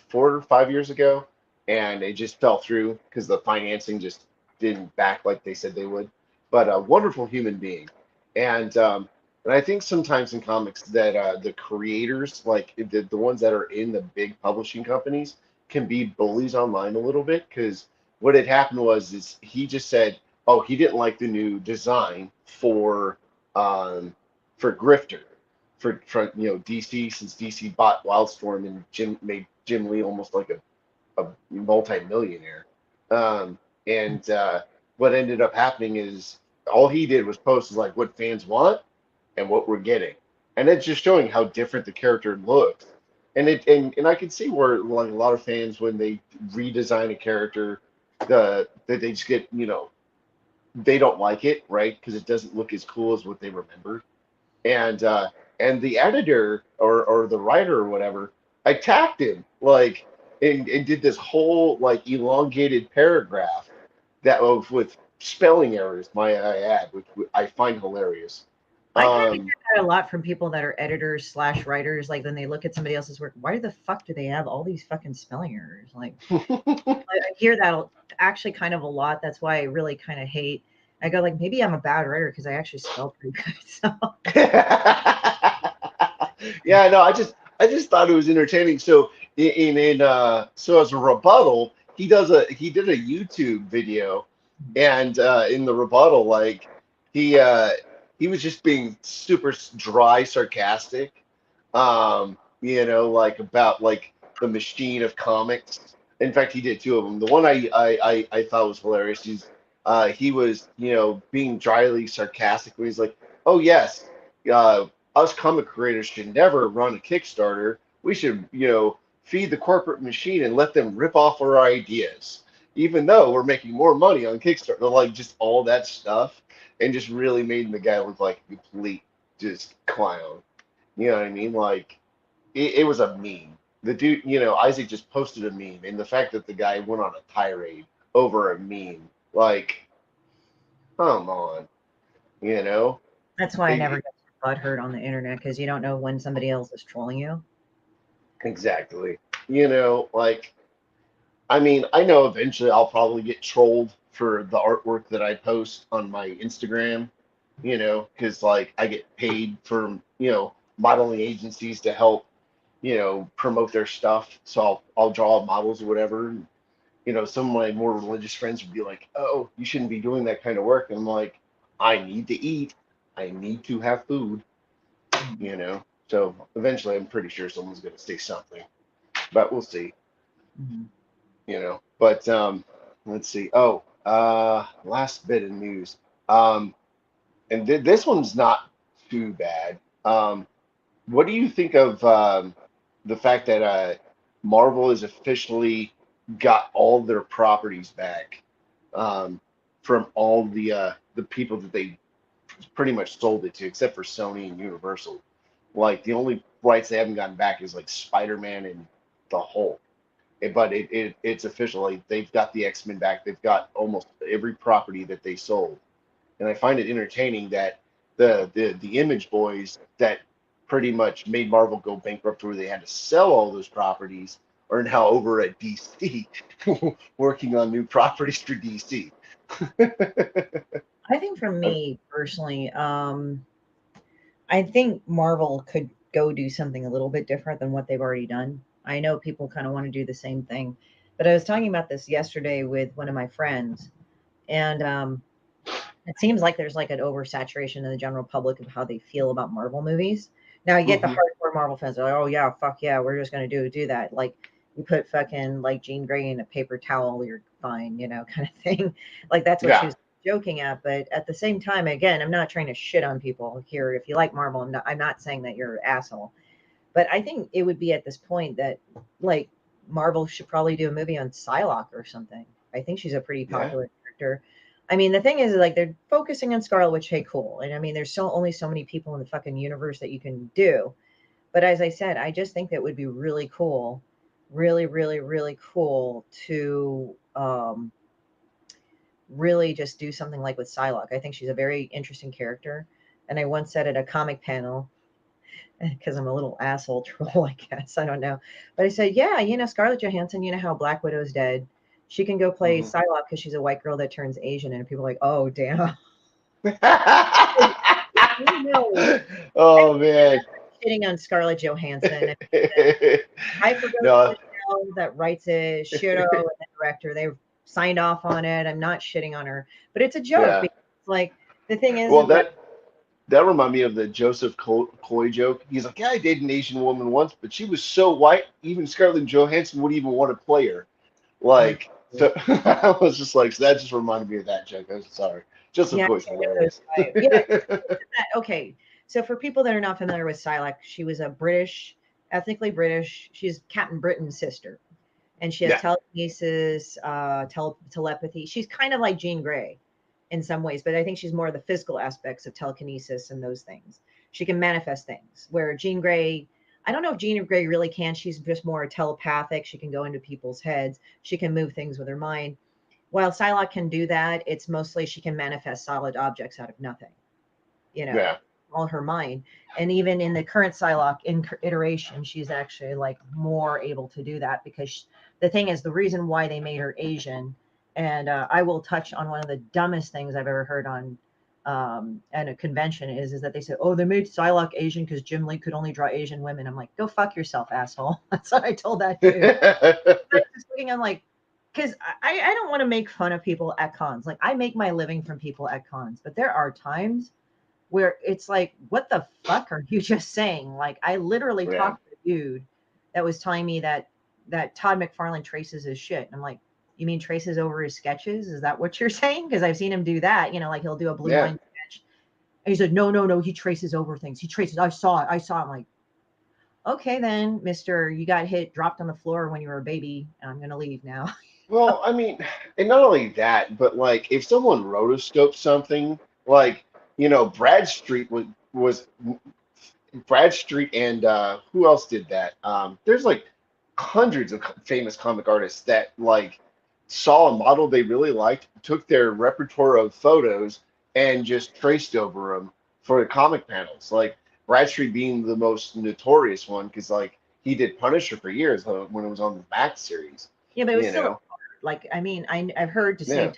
D: 4 or 5 years ago, and it just fell through because the financing just didn't back like they said they would. But a wonderful human being, and I think sometimes in comics that the creators, like the ones that are in the big publishing companies, can be bullies online a little bit because what had happened was is he just said, oh, he didn't like the new design for Grifter for DC, since DC bought Wildstorm and made Jim Lee almost like a multi-millionaire. And what ended up happening is all he did was post like what fans want and what we're getting, and it's just showing how different the character looks. And I can see where like a lot of fans, when they redesign a character, that they just get they don't like it, right? Because it doesn't look as cool as what they remembered. And the editor or the writer or whatever attacked him like and did this whole like elongated paragraph that was with spelling errors, might I add, which I find hilarious.
C: I kind of hear
D: Um,
C: that a lot from people that are editors / writers. Like when they look at somebody else's work, why the fuck do they have all these fucking spelling errors? Like I hear that actually kind of a lot. That's why I really kind of hate. I go like, maybe I'm a bad writer because I actually spell pretty good. So
D: yeah, no, I just thought it was entertaining. So so as a rebuttal, he did a YouTube video, and in the rebuttal, like he uh, he was just being super dry, sarcastic, like about like the machine of comics. In fact, he did two of them. The one I thought was hilarious. He was being dryly sarcastic when he's like, "Oh yes, us comic creators should never run a Kickstarter. We should, feed the corporate machine and let them rip off our ideas, even though we're making more money on Kickstarter." Like just all that stuff, and just really made the guy look like a complete just clown. You know what I mean? Like it was a meme. The dude, Isaac just posted a meme, and the fact that the guy went on a tirade over a meme, like, come on, you know?
C: that's why I never
D: It-
C: get butthurt on the internet because you don't know when somebody else is trolling you.
D: exactly. Like, I mean, I know eventually I'll probably get trolled for the artwork that I post on my Instagram, because like I get paid for, modeling agencies to help, promote their stuff. So I'll draw models or whatever. Some of my more religious friends would be like, "Oh, you shouldn't be doing that kind of work." And I'm like, I need to eat. I need to have food, So eventually I'm pretty sure someone's going to say something, but we'll see,
C: Mhm.
D: But let's see. Oh, last bit of news. And this one's not too bad. What do you think of the fact that Marvel has officially got all their properties back from all the people that they pretty much sold it to, except for Sony and Universal? Like the only rights they haven't gotten back is like Spider-Man and the Hulk. But it's official. Like they've got the X-Men back. They've got almost every property that they sold, and I find it entertaining that the Image Boys that pretty much made Marvel go bankrupt, where they had to sell all those properties, are now over at DC working on new properties for DC.
C: I think for me personally, I think Marvel could go do something a little bit different than what they've already done. I know people kind of want to do the same thing, but I was talking about this yesterday with one of my friends, and it seems like there's like an oversaturation in the general public of how they feel about Marvel movies. Now you get the hardcore Marvel fans are like, oh yeah, fuck yeah, we're just gonna do that. Like you put fucking like Jean Grey in a paper towel, you're fine, kind of thing. Like that's what she was joking at. But at the same time, again, I'm not trying to shit on people here. If you like Marvel, I'm not saying that you're an asshole. But I think it would be at this point that like Marvel should probably do a movie on Psylocke or something. I think she's a pretty popular character. I mean, the thing is, like, they're focusing on Scarlet Witch. Hey, cool. And I mean, there's only so many people in the fucking universe that you can do. But as I said, I just think that would be really cool, really, really, really cool to really just do something like with Psylocke. I think she's a very interesting character. And I once said at a comic panel, because I'm a little asshole troll, I guess. I don't know. But I said, yeah, Scarlett Johansson, you know how Black Widow's dead? She can go play Psylocke because she's a white girl that turns Asian. And people are like, oh, damn.
D: Oh, man.
C: Shitting on Scarlett Johansson. I forgot that writes it, Shiro and the director. They signed off on it. I'm not shitting on her. But it's a joke. Because, like, the thing is...
D: Well, that reminded me of the Joseph Coy joke. He's like, yeah, I dated an Asian woman once, but she was so white, even Scarlett Johansson wouldn't even want to play her. Like... So I was just like, so that just reminded me of that joke. I'm sorry. Just of course hilarious.
C: Okay. So for people that are not familiar with Psylocke, she was a ethnically British. She's Captain Britain's sister. And she has telekinesis, telepathy. She's kind of like Jean Grey in some ways, but I think she's more of the physical aspects of telekinesis and those things. She can manifest things, where Jean Grey... I don't know if Jean Grey really can. She's just more telepathic. She can go into people's heads. She can move things with her mind. While Psylocke can do that, it's mostly she can manifest solid objects out of nothing. All her mind. And even in the current Psylocke iteration, she's actually like more able to do that, because the thing is, the reason why they made her Asian, and I will touch on one of the dumbest things I've ever heard on at a convention is that they said, oh, they made Psylocke Asian because Jim Lee could only draw Asian women. I'm like, go fuck yourself, asshole. That's what I told that dude. I'm just looking, I'm like, because I don't want to make fun of people at cons. Like, I make my living from people at cons, but there are times where it's like, what the fuck are you just saying? Like, I literally talked to a dude that was telling me that Todd McFarlane traces his shit. And I'm like, you mean traces over his sketches? Is that what you're saying? Because I've seen him do that. Like he'll do a blue line sketch. And he said, no, he traces over things. He traces. I saw it. I'm like, okay, then, mister, you got dropped on the floor when you were a baby. And I'm going to leave now.
D: Well, I mean, and not only that, but like if someone rotoscoped something, like, Bradstreet was Bradstreet, and who else did that? There's like hundreds of famous comic artists that like saw a model they really liked, took their repertoire of photos, and just traced over them for the comic panels. Like Bradstreet being the most notorious one, because like he did Punisher for years when it was on the Max series.
C: Yeah, but it was still hard. Like, I mean, I've heard to save time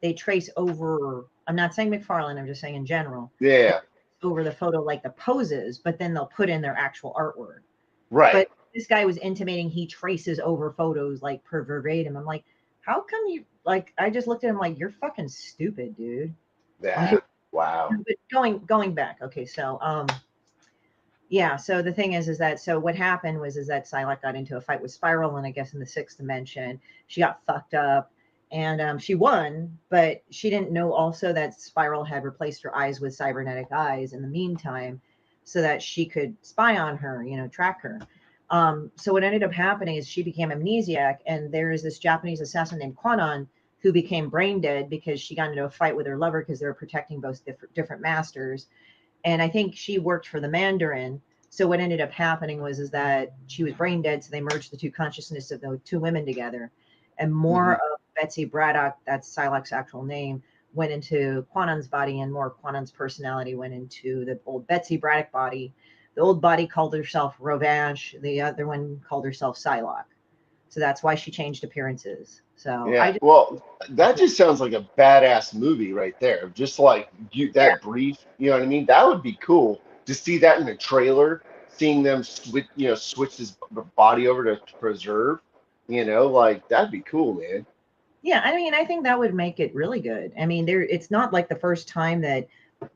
C: they trace over. I'm not saying McFarlane. I'm just saying in general.
D: Yeah.
C: Over the photo, like the poses, but then they'll put in their actual artwork.
D: Right.
C: But this guy was intimating he traces over photos like per verbatim. I'm like, how come you like? I just looked at him like, you're fucking stupid, dude.
D: Yeah.
C: Like,
D: wow.
C: But going back, okay, so yeah. So the thing is that so what happened was that Psylocke got into a fight with Spiral, and I guess in the 6th dimension, she got fucked up, and she won, but she didn't know also that Spiral had replaced her eyes with cybernetic eyes in the meantime, so that she could spy on her, track her. So what ended up happening is she became amnesiac, and there is this Japanese assassin named Kwanon who became brain dead because she got into a fight with her lover because they were protecting both different masters. And I think she worked for the Mandarin. So what ended up happening was that she was brain dead, so they merged the two consciousnesses of the two women together. And more of Betsy Braddock, that's Psylocke's actual name, went into Quanon's body, and more Quanon's personality went into the old Betsy Braddock body. The old body called herself Rovange. The other one called herself Psylocke. So that's why she changed appearances. So
D: Yeah, well, that just sounds like a badass movie right there. Just like that brief, you know what I mean? That would be cool to see that in the trailer, seeing them switch his body over to preserve, like that'd be cool, man.
C: Yeah, I mean, I think that would make it really good. I mean, it's not like the first time that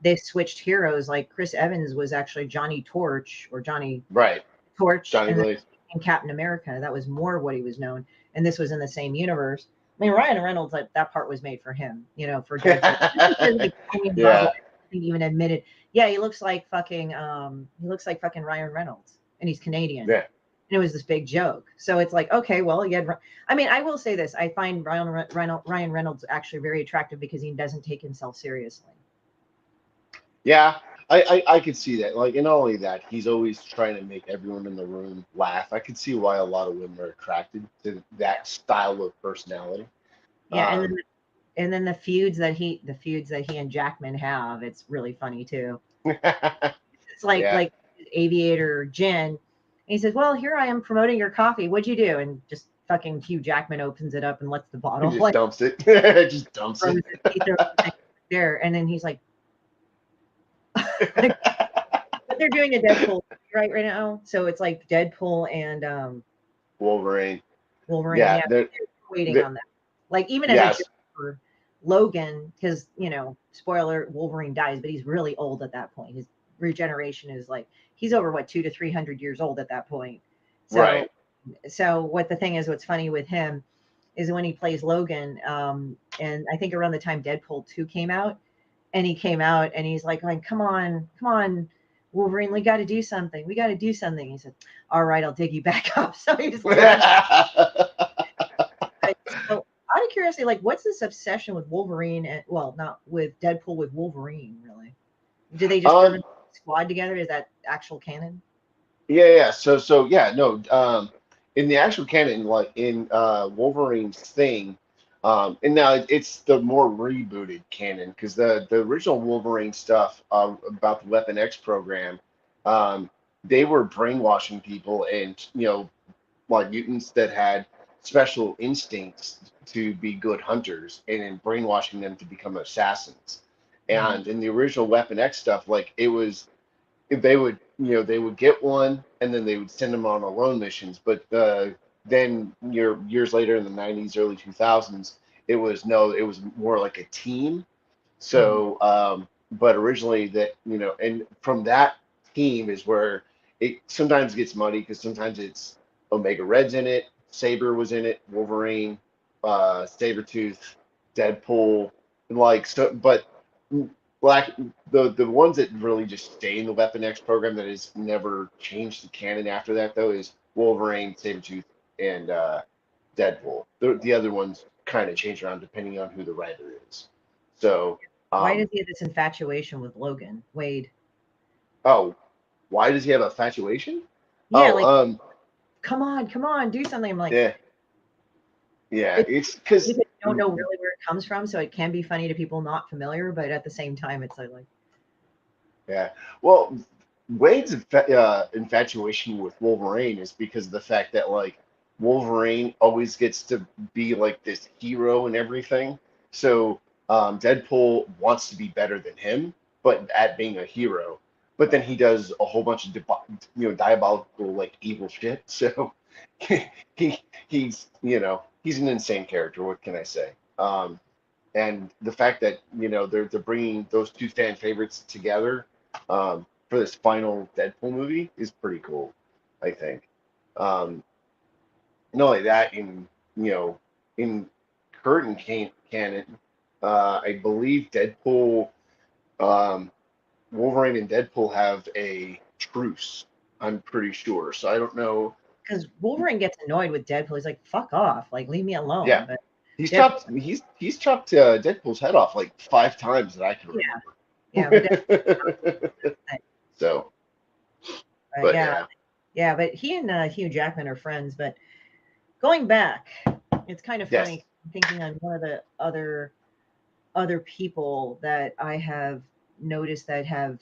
C: they've switched heroes. Like Chris Evans was actually Johnny Torch or Johnny Torch,
D: Johnny
C: and then
D: Blaze.
C: in Captain America, that was more what he was known. And this was in the same universe. I mean, Ryan Reynolds, that part was made for him, for Deadpool.
D: Yeah.
C: I think even admitted, yeah, he looks like fucking Ryan Reynolds, and he's Canadian.
D: Yeah.
C: And it was this big joke. So it's like, okay, well, I mean, I will say this. I find Ryan Reynolds actually very attractive because he doesn't take himself seriously.
D: Yeah, I could see that. Like, and not only that, he's always trying to make everyone in the room laugh. I could see why a lot of women are attracted to that style of personality.
C: Yeah, and then the feuds that he and Jackman have, it's really funny too. It's like Aviator Jen. And he says, "Well, here I am promoting your coffee. What'd you do?" And just fucking Hugh Jackman opens it up and lets the bottle.
D: He just dumps it. Just dumps it.
C: There, and then he's like, but they're doing a Deadpool right now, so it's like Deadpool and
D: Wolverine.
C: Yeah, they're waiting on that. Like even as a joke for Logan, because spoiler, Wolverine dies, but he's really old at that point. His regeneration is like he's over 200 to 300 years old at that point. So,
D: right.
C: So what the thing is, what's funny with him is when he plays Logan, and I think around the time Deadpool 2 came out, and he came out and he's like, come on, Wolverine, we got to do something. He said, all right, I'll dig you back up. So he just. So out of curiosity, like, what's this obsession with Wolverine? Not with Deadpool, with Wolverine, really? Do they just squad together? Is that actual canon?
D: Yeah. So yeah, no. In the actual canon, like in Wolverine's thing, and now it's the more rebooted canon because the original Wolverine stuff about the Weapon X program, they were brainwashing people and like mutants that had special instincts to be good hunters and then brainwashing them to become assassins. And in the original Weapon X stuff, like it was, they would get one and then they would send them on alone missions. But then years later in the 90s, early 2000s, it was more like a team. So, but originally that, and from that team is where it sometimes gets muddy because sometimes it's Omega Red's in it, Saber was in it, Wolverine, Sabretooth, Deadpool, and like so. But like the ones that really just stay in the Weapon X program that has never changed the canon after that though is Wolverine, Sabretooth, and Deadpool. The other ones kind of change around depending on who the writer is. So
C: why does he have this infatuation with Logan Wade?
D: Oh, why does he have a infatuation?
C: Yeah, come on, do something. I'm like,
D: yeah, it's because
C: you don't know really where it comes from, so it can be funny to people not familiar, but at the same time, it's like,
D: yeah. Well, Wade's infatuation with Wolverine is because of the fact that like Wolverine always gets to be like this hero and everything. So Deadpool wants to be better than him, but at being a hero. But then he does a whole bunch of diabolical like evil shit. So he's an insane character. What can I say? And the fact that they're bringing those two fan favorites together for this final Deadpool movie is pretty cool. I think. Not only that, in current canon, I believe Deadpool. Wolverine and Deadpool have a truce. I'm pretty sure. So I don't know.
C: Because Wolverine gets annoyed with Deadpool. He's like, "Fuck off! Like, leave me alone."
D: Yeah,
C: but
D: he's chopped Deadpool's head off like 5 times that I can remember.
C: Yeah.
D: So.
C: But yeah. But he and Hugh Jackman are friends. But going back, it's kind of funny thinking on one of the other other people that I have noticed that have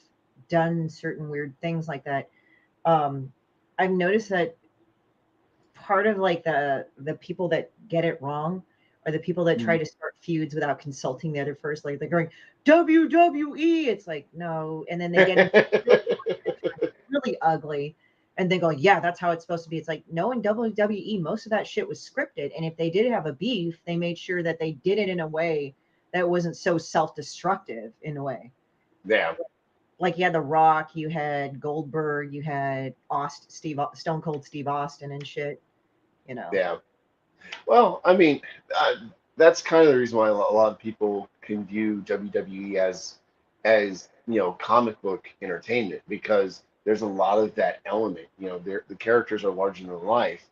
C: done certain weird things like that. I've noticed that part of like the people that get it wrong are the people that try to start feuds without consulting the other first. Like they're going WWE. It's like no, and then they get into really ugly, and they go, yeah, that's how it's supposed to be. It's like no, in WWE, most of that shit was scripted, and if they did have a beef, they made sure that they did it in a way that wasn't so self-destructive in a way.
D: Yeah.
C: Like you had The Rock, you had Goldberg, you had Stone Cold Steve Austin and shit. You know.
D: Yeah. Well, I mean, that's kind of the reason why a lot of people can view WWE as comic book entertainment, because there's a lot of that element. The characters are larger than life.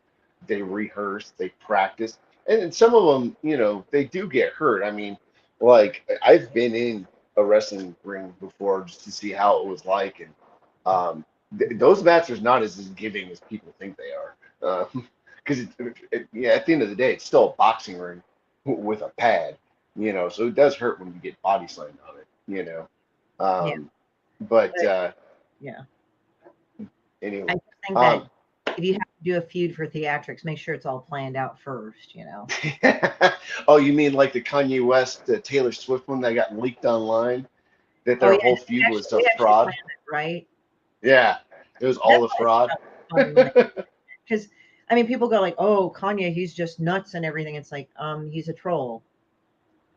D: They rehearse, they practice, and some of them, they do get hurt. I mean, like I've been in a wrestling ring before just to see how it was like, and those matches are not as giving as people think they are. Because at the end of the day, it's still a boxing ring with a pad, so it does hurt when you get body slammed on it, But
C: yeah.
D: Anyway,
C: I just think that if you have to do a feud for theatrics, make sure it's all planned out first,
D: Oh, you mean like the Kanye West, Taylor Swift one that got leaked online? That their whole feud was a fraud,
C: right?
D: Yeah, it was all a fraud.
C: Because I mean, people go like, "Oh, Kanye, he's just nuts and everything." It's like, he's a troll.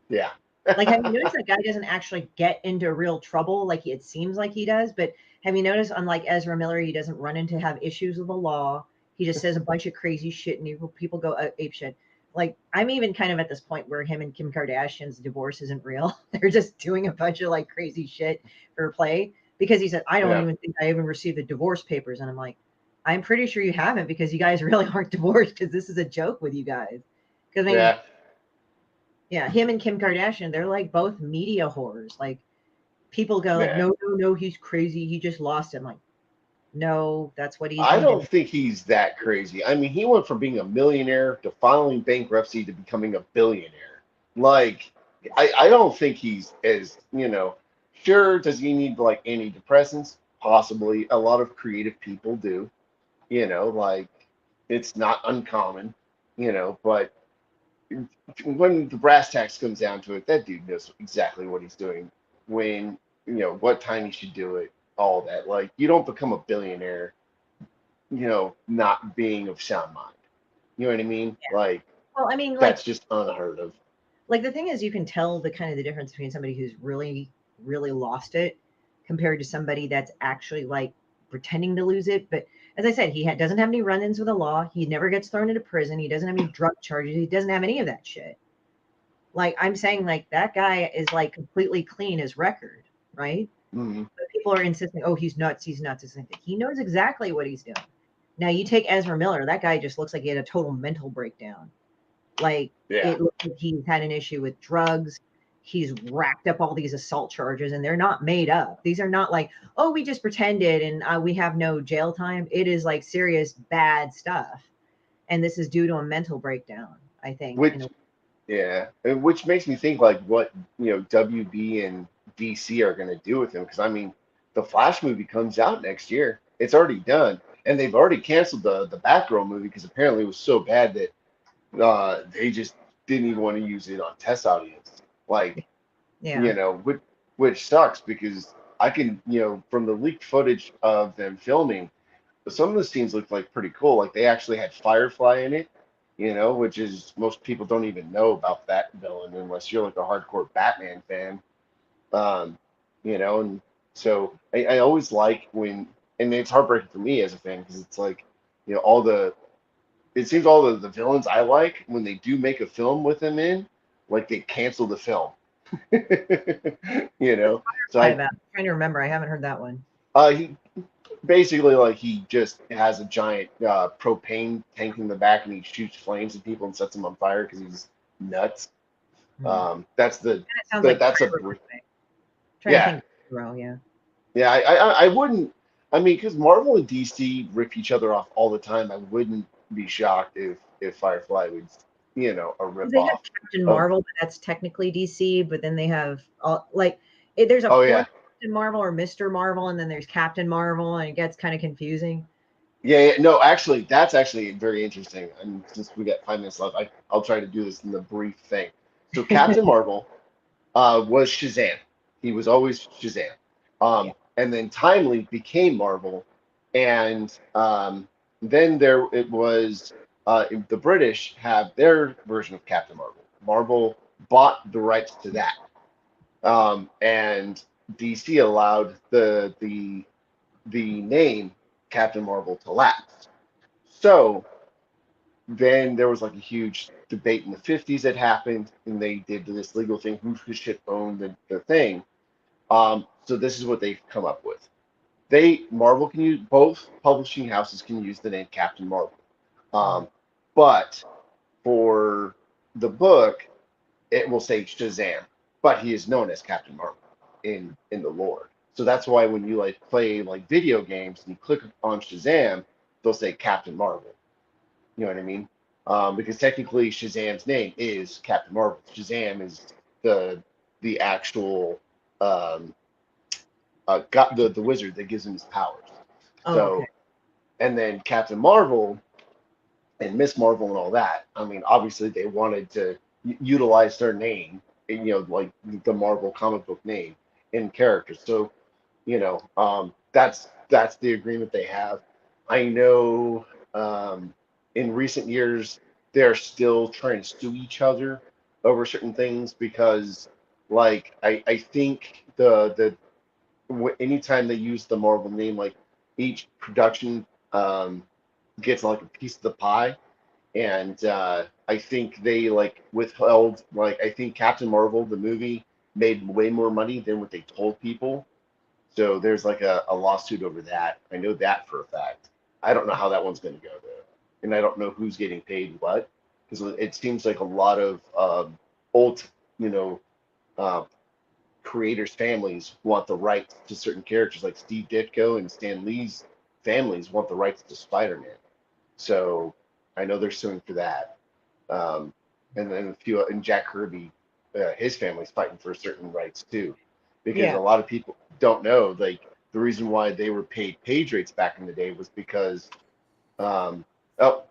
D: Yeah.
C: Like, have you noticed that guy doesn't actually get into real trouble like it seems like he does? But have you noticed, unlike Ezra Miller, he doesn't run into have issues with the law. He just says a bunch of crazy shit, and people go ape shit. Like, I'm even kind of at this point where him and Kim Kardashian's divorce isn't real. They're just doing a bunch of like crazy shit for play, because he said, "I don't even think I even received the divorce papers," and I'm like, I'm pretty sure you haven't, because you guys really aren't divorced, because this is a joke with you guys. Because I mean, yeah, him and Kim Kardashian, they're like both media whores. Like people go like, no, he's crazy. He just lost it. I'm like, no, that's what he's
D: I don't think he's that crazy. I mean, he went from being a millionaire to filing bankruptcy to becoming a billionaire. Like, I don't think he's as, sure, does he need like antidepressants? Possibly. A lot of creative people do. Like it's not uncommon, but when the brass tacks comes down to it, that dude knows exactly what he's doing, when, what time he should do it, all that. Like, you don't become a billionaire, not being of sound mind. You know what I mean? Yeah. Like,
C: well, I mean,
D: that's just unheard of.
C: Like, the thing is, you can tell the kind of the difference between somebody who's really, really lost it compared to somebody that's actually like pretending to lose it. But as I said, he doesn't have any run-ins with the law. He never gets thrown into prison. He doesn't have any drug charges. He doesn't have any of that shit. Like, I'm saying, like, that guy is like completely clean his record, right?
D: Mm-hmm.
C: But people are insisting, oh, he's nuts. He's nuts. He knows exactly what he's doing. Now, you take Ezra Miller. That guy just looks like he had a total mental breakdown. Like, it looks like he's had an issue with drugs. He's racked up all these assault charges, and they're not made up. These are not like, oh, we just pretended and we have no jail time. It is like serious bad stuff. And this is due to a mental breakdown, I think.
D: Which makes me think like what, WB and DC are going to do with him. Because, I mean, the Flash movie comes out next year. It's already done. And they've already canceled the Batgirl movie because apparently it was so bad that they just didn't even want to use it on test audience. Like, which sucks, because I can, from the leaked footage of them filming, some of the scenes looked like pretty cool. Like, they actually had Firefly in it, which is, most people don't even know about that villain unless you're like a hardcore Batman fan. And so I always like when, and it's heartbreaking for me as a fan, because it's like, it seems all the villains I like, when they do make a film with them in, like, they cancel the film. So
C: I'm trying to remember. I haven't heard that one.
D: He basically, like, he just has a giant propane tank in the back, and he shoots flames at people and sets them on fire because he's nuts. That's a I wouldn't. I mean, because Marvel and DC rip each other off all the time. I wouldn't be shocked if Firefly would, you know, a
C: They have
D: ripoff.
C: Captain Marvel, but that's technically DC. But then they have there's a
D: Oh yeah.
C: Captain Marvel or Mr. Marvel, and then there's Captain Marvel, and it gets kind of confusing.
D: Yeah, no, actually, that's actually very interesting. And since we got 5 minutes left, I'll try to do this in the brief thing. So Captain Marvel was Shazam. He was always Shazam. And then Timely became Marvel, and then it was the British have their version of Captain Marvel. Marvel bought the rights to that, and DC allowed the name Captain Marvel to lapse. So then there was like a huge debate in the 50s that happened, and they did this legal thing, who should own the thing. So this is what they've come up with. Marvel can use, both publishing houses can use the name Captain Marvel. But for the book, it will say Shazam, but he is known as Captain Marvel in the lore. So that's why when you like play like video games and you click on Shazam, they'll say Captain Marvel. You know what I mean? Because technically Shazam's name is Captain Marvel. Shazam is the actual the wizard that gives him his powers. So, and then Captain Marvel and Miss Marvel and all that. I mean, obviously they wanted to utilize their name, and, you know, like the Marvel comic book name in characters. So, you know, that's the agreement they have. I know in recent years they're still trying to sue each other over certain things because, like, I think anytime they use the Marvel name, like each production gets like a piece of the pie, and I think they like withheld, like, I think Captain Marvel the movie made way more money than what they told people, so there's like a lawsuit over that. I know that for a fact. I don't know how that one's going to go though, and I don't know who's getting paid what, because it seems like a lot of old, you know, creators' families want the rights to certain characters, like Steve Ditko and Stan Lee's families want the rights to Spider-Man. So I know they're suing for that. And then and Jack Kirby, his family's fighting for certain rights too, because a lot of people don't know, like, the reason why they were paid page rates back in the day was because, oh,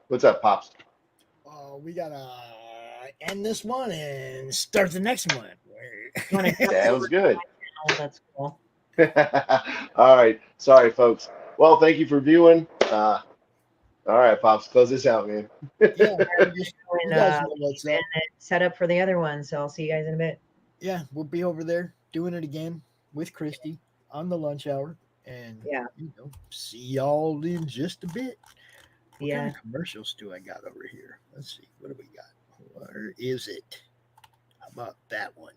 D: what's up, Pops?
E: We gotta end this one and start the next one.
D: Sounds good.
C: Oh, that's cool.
D: All right. Sorry, folks. Well, thank you for viewing. All right, Pops, close this out, man.
E: Yeah, you guys know what's up.
C: Set up for the other one, so I'll see you guys in a bit.
E: Yeah, we'll be over there doing it again with Christy on the lunch hour, and you know, see y'all in just a bit. What kind of commercials do I got over here? Let's see. What do we got? Where is it? How about that one?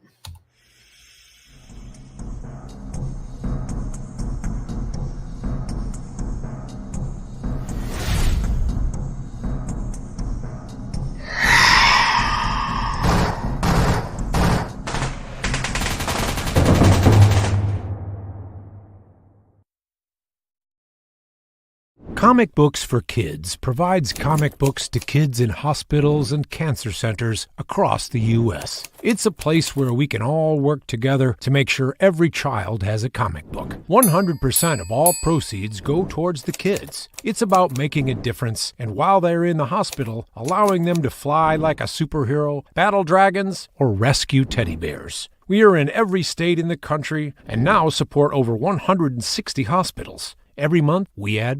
F: Comic Books for Kids provides comic books to kids in hospitals and cancer centers across the U.S. It's a place where we can all work together to make sure every child has a comic book. 100% of all proceeds go towards the kids. It's about making a difference, and while they're in the hospital, allowing them to fly like a superhero, battle dragons, or rescue teddy bears. We are in every state in the country and now support over 160 hospitals. Every month, we add